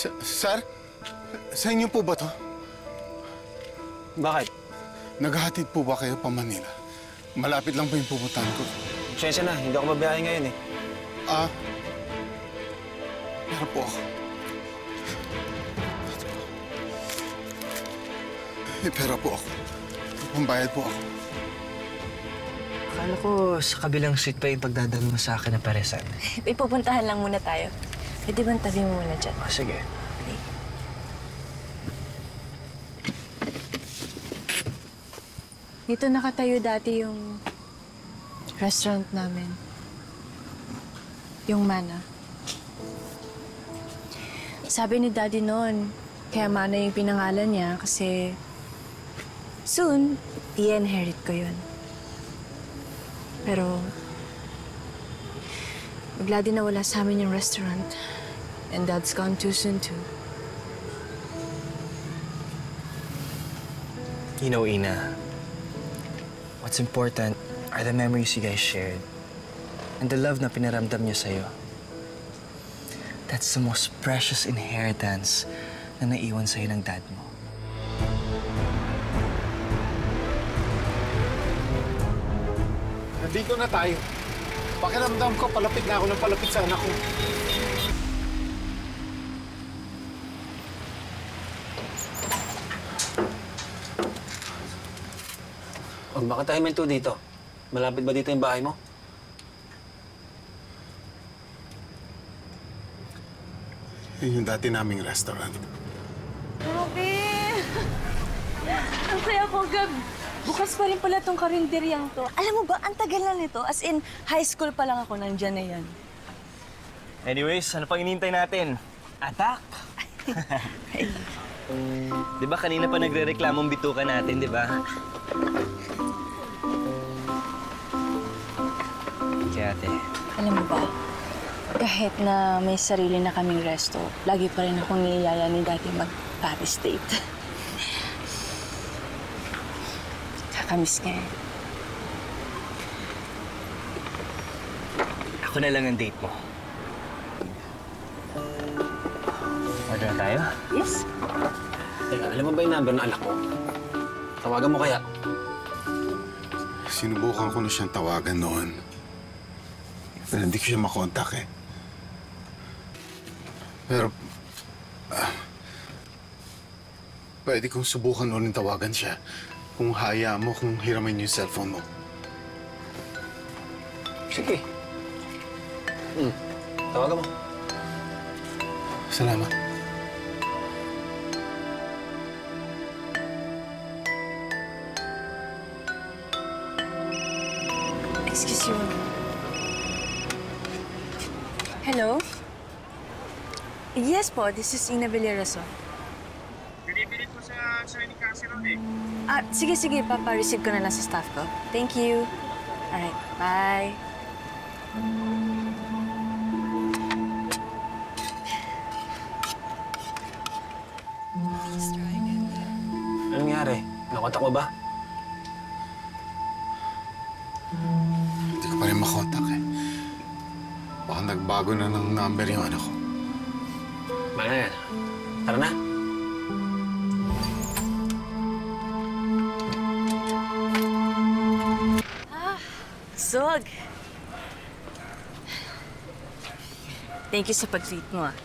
Sir? Sa inyo po ba to? Bakit? Naghahatid po ba kayo pa Manila? Malapit lang po yung pupuntahan ko. Siyensya na, hindi ako mabiyahe ngayon eh. Meron po ako. May pera po ako. Pambayad po ako. Akala ko sa kabilang seat pa yung pagdadalo mo sa akin na paresan. Ipupuntahan lang muna tayo. Pwede bang tabi mo muna dyan? Sige. Okay. Dito nakatayo dati yung restaurant namin. Yung Mana. Sabi ni Daddy noon, kaya Mana yung pinangalan niya kasi soon, i-inherit ko yun. Pero bigla din nawala sa amin yung restaurant. And Dad's gone too soon too. You know, Ina, what's important are the memories you guys shared and the love na pinaramdam niyo sa'yo. That's the most precious inheritance na naiwan sa'yo ng dad mo. Nandito na tayo. Pakiramdam ko, palapit na ako ng palapit sa anak ko. Bakit tayo minto dito? Malapit ba dito yung bahay mo? Yun yung dati naming restaurant. Grabe! Ang saya ko, Gab. Bukas pa rin pala tong karinderyang to. Alam mo ba, ang tagal na nito. As in, high school pa lang ako nandyan na yan. Anyways, ano pang inintay natin? Attack! Di ba kanina pa nagre-reklamong bituka natin, di ba? Kaya ate. Alam mo ba, kahit na may sarili na kaming resto, lagi pa rin akong niyaya ni Daddy mag-Paris date. Kakamiss ka eh. Ako na lang ang date mo. Order na tayo? Yes. Teka, alam mo ba yung number ng anak ko? Tawagan mo kaya? Sinubukan ko na siyang tawagan noon. Pero hindi ko siya makontak eh. Pero, pwede kong subukan ulit tawagan siya. Kung hayaan mo, kung hiramin yung cellphone mo. Sige. Tawagan mo. Salamat. Excuse you. Hello? Yes po, this is Ina Villarason. Binibilit ko sa Shining Castle eh. Sige, papa-receive ko na lang sa staff ko. Thank you. Alright, bye. Anong nangyari? Nakontak mo ba? Hindi ko pa rin makontak eh. Baka nagbago na ng number yung anak ko. Baka yan. Tara na. Zog! Thank you sa pag-treat mo, ah.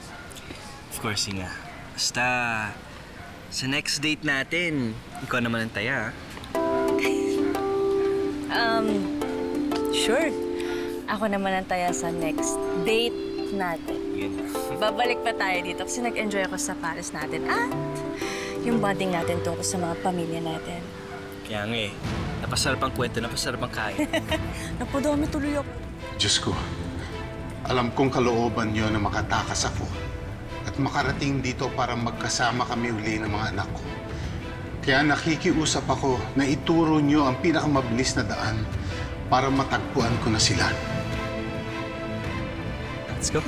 Of course, Inga. Basta, sa next date natin, ikaw naman ang taya, Sure. Ako naman ang taya sa next date natin. Yun. Babalik pa tayo dito kasi nag-enjoy ako sa Paris natin at yung bonding natin tungkol sa mga pamilya natin. Kaya nga eh. Napasarap ang kwento, napasarap ang kain. Napadami tuloy ako. Diyos ko, alam kong kalooban niyo na makatakas ako at makarating dito para magkasama kami uli ng mga anak ko. Kaya nakikiusap ako na ituro niyo ang pinakamabilis na daan para matagpuan ko na sila. Let's go.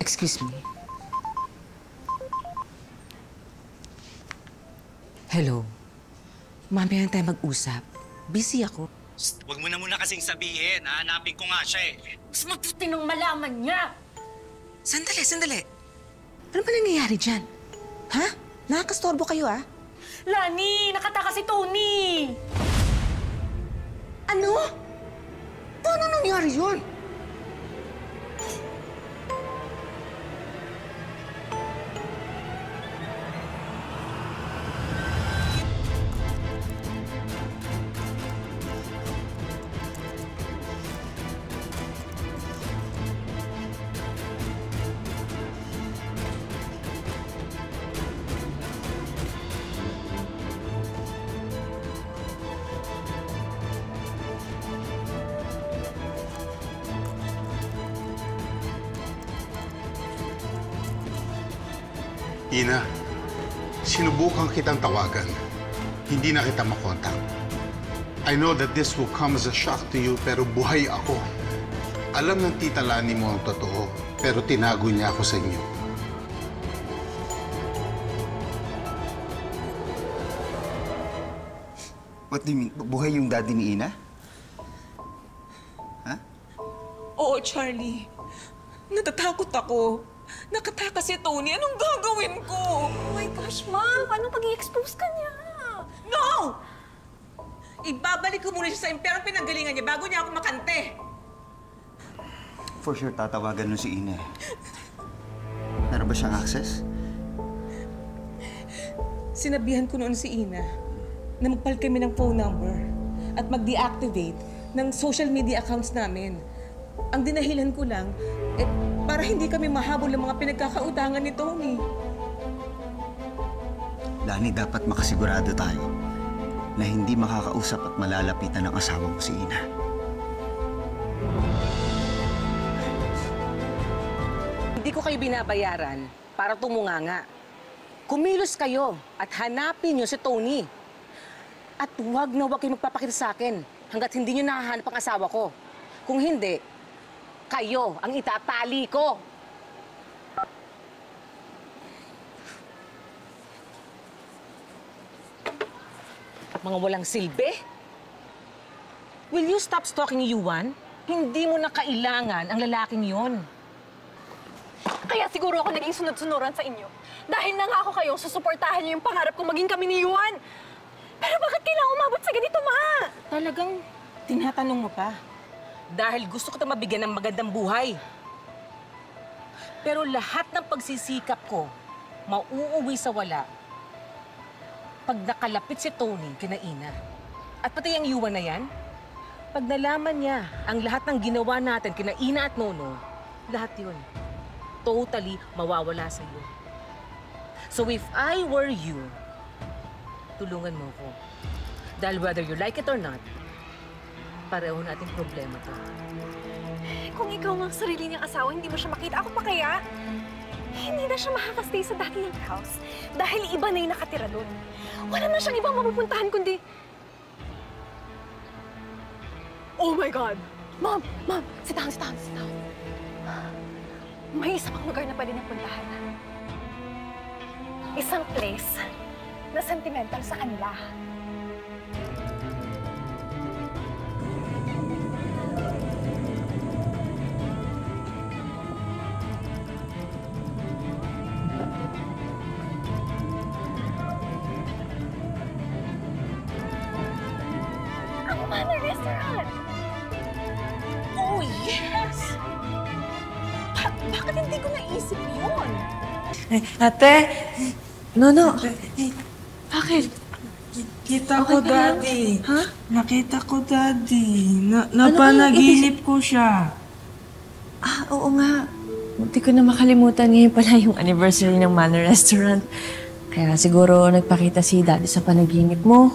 Excuse me. Hello. Mamaya na tayo mag-usap. Busy ako. Huwag mo na muna kasing sabihin. Hahanapin ko nga siya eh. Mas mabuti nung malaman niya. Sandali. Ano ba nangyayari dyan? Ha? Nakakastorbo kayo, ah? Lani, nakatakas si Tony! Ano? Paano nangyari yun? Ina, sinubukan kitang tawagan. Hindi na kita makontak. I know that this will come as a shock to you, pero buhay ako. Alam ng tita Lani mo ang totoo, pero tinago niya ako sa inyo. What do you mean? Buhay yung daddy ni Ina? Ha? Oo, Charlie. Natatakot ako. Nakatakas si Tony. Anong gagawin ko? Oh my gosh, Ma! Paano pag-i-expose ka niya? No! Ibabalik ko muna siya sa impyerong pinanggalingan niya bago niya ako makante. For sure, tatawagan nun si Ina. Meron ba siyang access? Sinabihan ko noon si Ina na magpalit kami ng phone number at mag-deactivate ng social media accounts namin. Ang dinahilan ko lang, para hindi kami mahabol ng mga pinagkakautangan ni Tony. Lani, dapat makasigurado tayo na hindi makakausap at malalapitan ng asawa mo si Ina. Hindi ko kayo binabayaran para tumunganga. Kumilos kayo at hanapin niyo si Tony. At huwag na huwag kayo magpapakita sa akin hanggat hindi niyo nakahanap ang asawa ko. Kung hindi, kayo ang itatali ko. Mga walang silbi? Will you stop stalking Yuan? Hindi mo na kailangan ang lalaking yon. Kaya siguro ako naging sunod-sunuran sa inyo. Dahil nangako kayong susuportahan niyo yung pangarap kong maging kami ni Yuan. Pero bakit kailangan umabot sa ganito, Ma? Talagang tinatanong mo pa? Dahil gusto ko mabigyan ng magandang buhay. Pero lahat ng pagsisikap ko, mauuwi sa wala pag nakalapit si Tony kina Ina. At pati ang Yuan na yan, pag nalaman niya ang lahat ng ginawa natin kina Ina at Nono, lahat yun, totally mawawala sa iyo. So if I were you, tulungan mo ko. Dahil whether you like it or not, pareho nating problema to. Kung ikaw ang sarili niyang asawa, hindi mo siya makita, ako pa kaya? Hindi na siya makakastay sa dati niyang house dahil iba na yung nakatira doon. Wala na siyang ibang mapupuntahan kundi... Oh my God! Mom! Sit down. May isa pang lugar na pwede niyang puntahan. Isang place na sentimental sa kanila. Ang Manor Restaurant! Oh, yes! Bakit hindi ko naisip yun? Ate! No. Bakit? Kita ko, Daddy. Ha? Nakita ko, Daddy. Napanaginip ko siya. Oo nga. Hindi ko na makalimutan ngayon pala yung anniversary ng Manor Restaurant. Kaya siguro nagpakita si Daddy sa panaginip mo.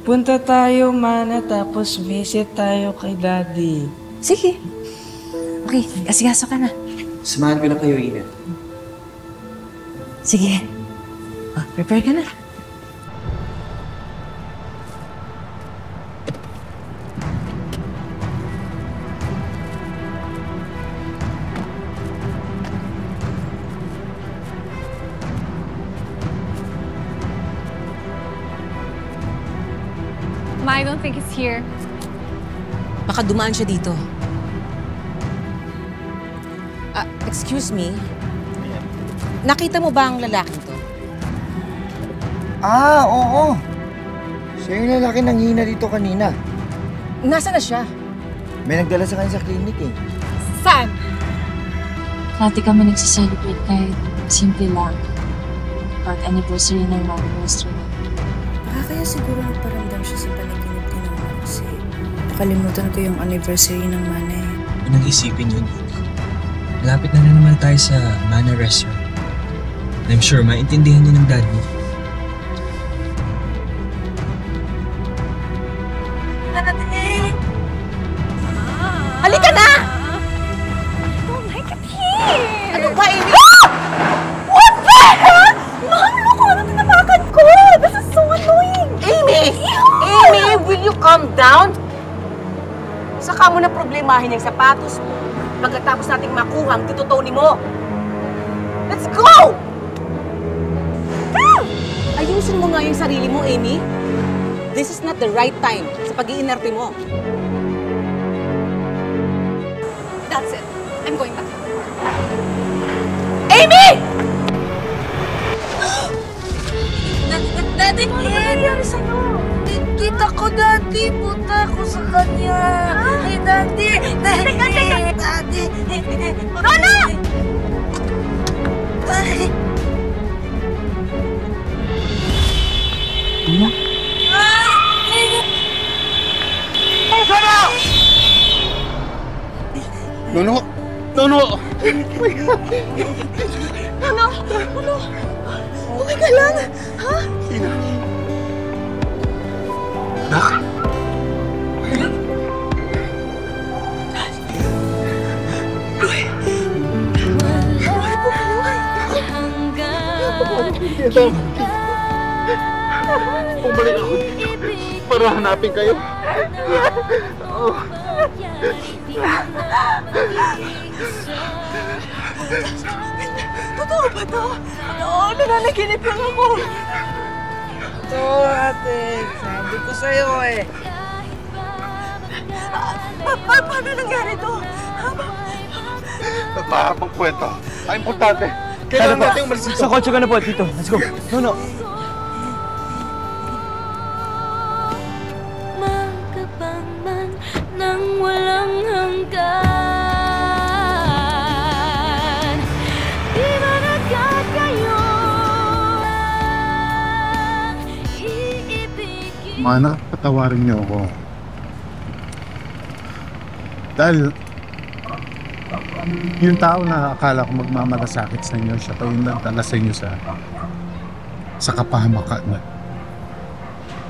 Punta tayo, Mana, tapos visit tayo kay Daddy. Sige. Okay, kasigaso ka na. Samahan ko na kayo, Ina. Sige. Prepare ka na. I don't think he's here. Baka dumaan siya dito. Excuse me? Nakita mo ba ang lalaking to? Ah, oo. Siya yung lalaki nang hina dito kanina. Nasaan na siya? May nagdala sa kanya sa clinic eh. Saan? Dati kami nagsiselebrate kahit simple lang. Pag anniversary ng Mama Restaurant. Kaya siguro nagparamdam siya sa panaginip din ako kasi nakalimutan ko yung anniversary ng Mana eh. Anong isipin yun? Malapit na naman tayo sa Mana Restaurant. I'm sure maintindihan niyo ng dad mo. Halika na! Don't make it here! Ano ba, Amy? What the heck? Ma'am, loko na tinapakan ko! This is so annoying! Amy! Amy, will you calm down? Saka mo na problemahin yung sapatos mo pagkatapos nating makuha ang Tito Tony mo. Let's go! Ayusin mo nga yung sarili mo, Amy. This is not the right time sa pag-iinarte mo. That's it. I'm going back. Amy! Daddy, ano nangyayari sa'yo? Kita ko, Daddy. Punta ako sa kanya. Ay, Daddy! Daddy! Rona! Nono! Nono! Ano? Okay ka lang? Ha? Ina. Nak! Bumalik ako dito para hanapin kayo. Totoo ba to? Oo, nananaginip lang ako. Totoo, ate. Sabi ko sa'yo eh. Paano nangyari to? Napahapang kwento. Ang importante, kailangan natin umalis dito. Sa kotse ka na po, Tito. Let's go. No. Magkapangman nang walang hanggan. Di ba nagkakayo? Iibigin. Mana, patawarin niyo ako. Dahil yung tao na akala ko magmamalasakit sa inyo, siya pa yung nagdala sa inyo sa kapahamakan na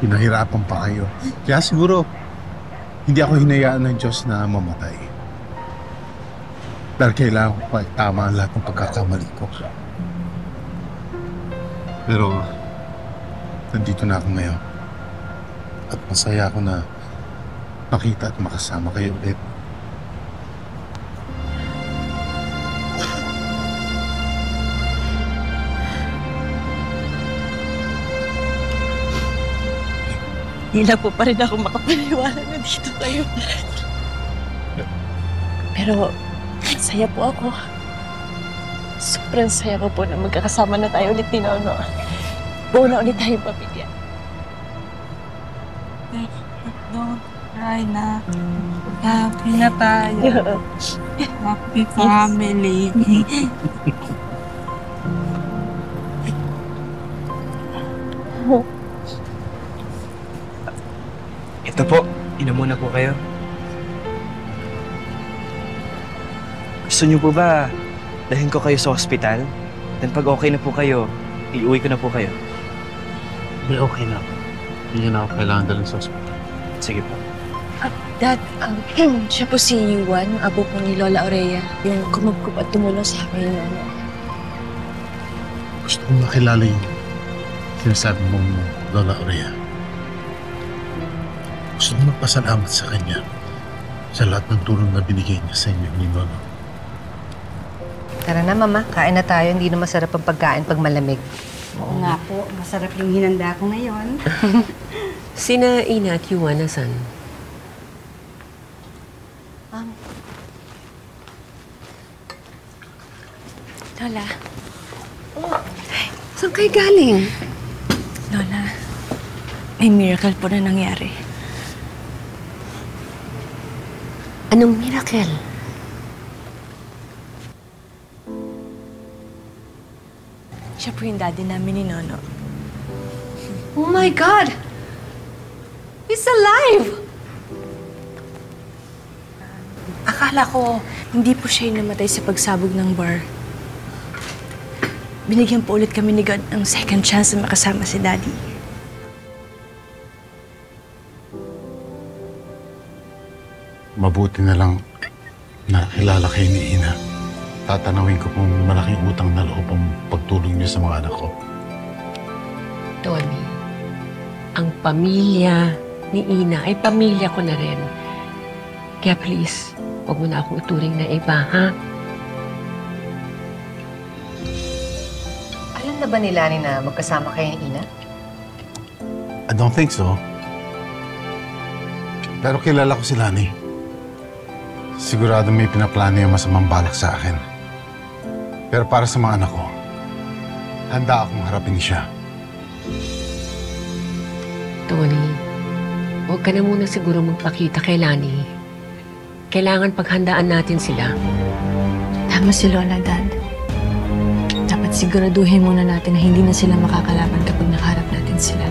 pinahirapan pa kayo. Kaya siguro, hindi ako hinayaan ng Diyos na mamatay. Dahil kailangan ko pa tama ang lahat ng pagkakamali ko. Pero, nandito na ako ngayon. At masaya ako na makita at makasama kayo ulit. Hindi na po pa rin ako makapaniwala na dito kayo. Pero, saya po ako. Sobrang saya ko po na magkakasama na tayo ulit ni Nono. Buo na ulit tayong pamilya. Don't cry na. Happy na tayo. Happy family. Ito po, inom muna po kayo. Gusto niyo po ba dalhin ko kayo sa ospital? Then pag okay na po kayo, iuwi ko na po kayo. Hindi, okay na. Hindi na ako kailangan dalhin sa ospital. Sige po. Dad, siya po si Yuan, abo po ni Lola Aurea. Yung kumagkup at tumulong sa akin yung ano. Gusto kong makilala yung sinasabi mong Lola Aurea. Gusto kong magpasalamat sa kanya sa lahat ng tulong na binigay niya sa inyo ni Nono. Tara na, Mama. Kain na tayo. Hindi na masarap ang pagkain pag malamig. Oo nga po. Masarap yung hinanda ko ngayon. Sina Ina at Yuan nasan? Lola. Saan kayo galing? Lola, may miracle po na nangyari. Anong miracle? Siya po yung daddy namin ni Nono. Oh my God! He's alive! Akala ko, hindi po siya yung namatay sa pagsabog ng bar. Binigyan po ulit kami ni God ng second chance na makasama si Daddy. Mabuti na lang nakilala kayo ni Ina. Tatanawin ko kung malaking utang na loob ang pagtulong niyo sa mga anak ko. Tony, ang pamilya ni Ina ay pamilya ko na rin. Kaya please, huwag mo na akong uturing na iba, ha? Alam na ba ni Lani na magkasama kayo ni Ina? I don't think so. Pero kilala ko si Lani. Sigurado may pinaplano yung masamang balak sa akin. Pero para sa mga anak ko, handa akong harapin siya. Tony, huwag ka na muna siguro magpakita kay Lani. Kailangan paghandaan natin sila. Tama si Lola, Dad. Dapat siguraduhin muna natin na hindi na sila makakalaban kapag nakaharap natin sila.